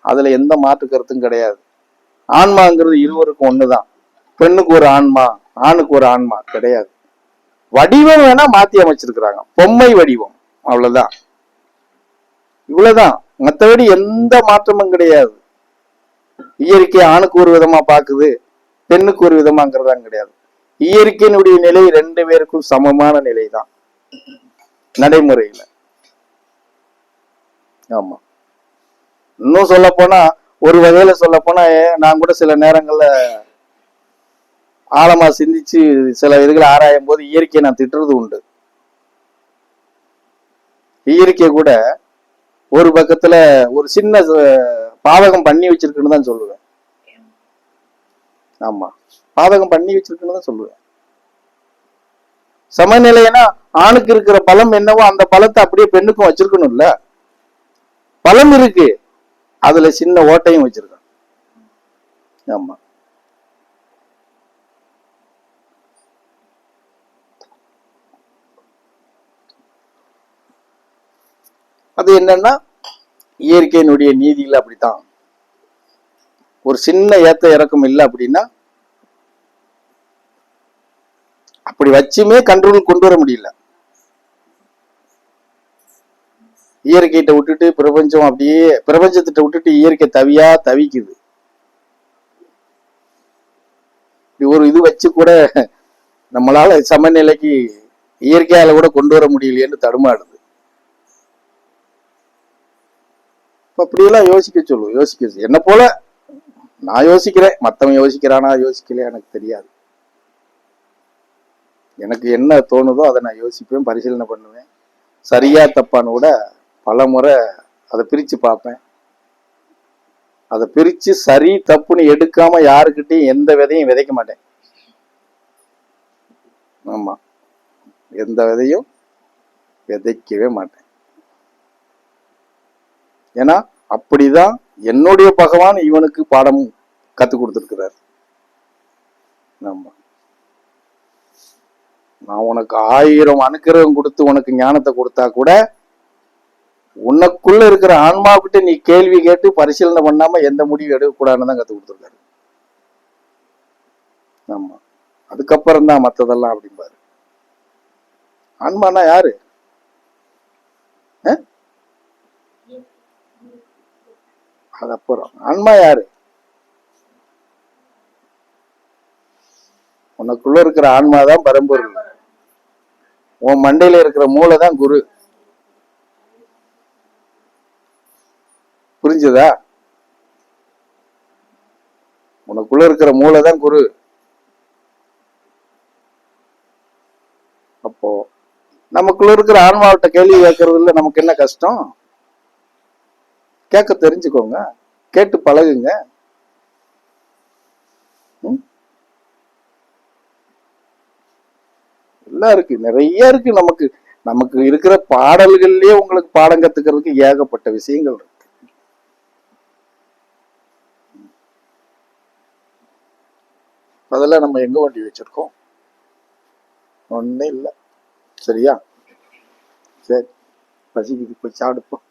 அதுல எந்த மாற்று கருத்தும் கிடையாது. ஆன்மாங்கிறது இருவருக்கும் ஒண்ணுதான். பெண்ணுக்கு ஒரு ஆன்மா, ஆணுக்கு ஒரு ஆன்மா கிடையாது. வடிவம் வேணா மாத்தி அமைச்சிருக்கிறாங்க, பொம்மை வடிவம், அவ்வளவுதான். இவ்வளவுதான், மற்றபடி எந்த மாற்றமும் கிடையாது. இயற்கை ஆணுக்கு ஒரு விதமா பாக்குது, பெண்ணுக்கு ஒரு விதமாங்கிறதா கிடையாது. இயற்கையினுடைய நிலை ரெண்டு பேருக்கும் சமமான நிலை தான் நடைமுறையில. ஆமா, இன்னும் சொல்ல போனா, ஒரு வகையில சொல்ல போனா, நான் கூட சில நேரங்கள்ல ஆழமா சிந்திச்சு சில இதுகளை ஆராயும் போது இயற்கையை நான் திட்டுறது உண்டு. இயற்கை கூட ஒரு பக்கத்துல ஒரு சின்ன பாதகம் பண்ணி வச்சிருக்குன்னு தான் சொல்லுவேன். ஆமா, பாதகம் பண்ணி வச்சிருக்குன்னு தான் சொல்லுவேன். சமநிலைனா ஆணுக்கு இருக்கிற பலம் என்னவோ அந்த பலத்தை அப்படியே பெண்ணுக்கும் வச்சிருக்கணும்ல. பலம் இருக்கு, அதுல சின்ன ஓட்டையும் வச்சிருக்கணும். ஆமா, அது என்னன்னா இயற்கையினுடைய நீதியில் அப்படித்தான். ஒரு சின்ன ஏத்த இறக்கம் இல்லை அப்படின்னா அப்படி வச்சுமே கண்ட்ரோல் கொண்டு வர முடியல. இயற்கையிட்ட விட்டுட்டு பிரபஞ்சம் அப்படியே, பிரபஞ்சத்திட்ட விட்டுட்டு இயற்கை தவியா தவிக்குது. ஒரு இது வச்சு கூட நம்மளால சமநிலைக்கு இயற்கையால கூட கொண்டு வர முடியலையேன்னு தடுமாடுது. அப்படியெல்லாம் யோசிக்க சொல்லு, யோசிக்க என்ன போல நான் யோசிக்கிறேன். மற்றவன் யோசிக்கிறானா யோசிக்கல எனக்கு தெரியாது. எனக்கு என்ன தோணுதோ அதை நான் யோசிப்பேன், பரிசீலனை பண்ணுவேன். சரியா தப்பான்னு கூட பல முறை அதை பிரிச்சு பார்ப்பேன். அதை பிரிச்சு சரி தப்புன்னு எடுக்காம யாருக்கிட்டையும் எந்த விதையும் விதைக்க மாட்டேன். ஆமா, எந்த விதையும் விதைக்கவே மாட்டேன். ஏன்னா அப்படிதான் என்னுடைய பகவான் இவனுக்கு பாடம் கத்து கொடுத்துருக்கிறார். ஆமா, நான் உனக்கு 1000 அனுக்கிரகம் கொடுத்து உனக்கு ஞானத்தை கொடுத்தா கூட உனக்குள்ள இருக்கிற ஆன்மாவுக்கிட்ட நீ கேள்வி கேட்டு பரிசீலனை பண்ணாம எந்த முடிவு எடுக்கக்கூடாதுன்னு தான் கத்து கொடுத்துருக்காரு. ஆமா, அதுக்கப்புறம் தான் மற்றதெல்லாம் அப்படிம்பாரு. ஆன்மானா யாரு? அது அப்புறம் ஆன்மா யாரு? உனக்குள்ள இருக்கிற ஆன்மாதான் பரம்பொருள். உன் மண்டையில இருக்கிற மூளை தான் குரு. புரிஞ்சுதா? உனக்குள்ள இருக்கிற மூளை தான் குரு. அப்போ நமக்குள்ள இருக்கிற ஆன்மாவிட்ட கேள்வி கேட்கறதுல நமக்கு என்ன கஷ்டம்? கேட்க தெரிஞ்சுக்கோங்க, கேட்டு பழகுங்க. எல்லாம் இருக்கு, நிறைய இருக்கு. நமக்கு நமக்கு இருக்கிற பாடல்கள்லயே உங்களுக்கு பாடம் கத்துக்கிறதுக்கு ஏகப்பட்ட விஷயங்கள் இருக்கு. அதெல்லாம் நம்ம எங்க வண்டி வச்சிருக்கோம்? ஒன்னும் இல்லை. சரியா? சரி, பசிக்குது, போய் சாப்பிடுப்போம்.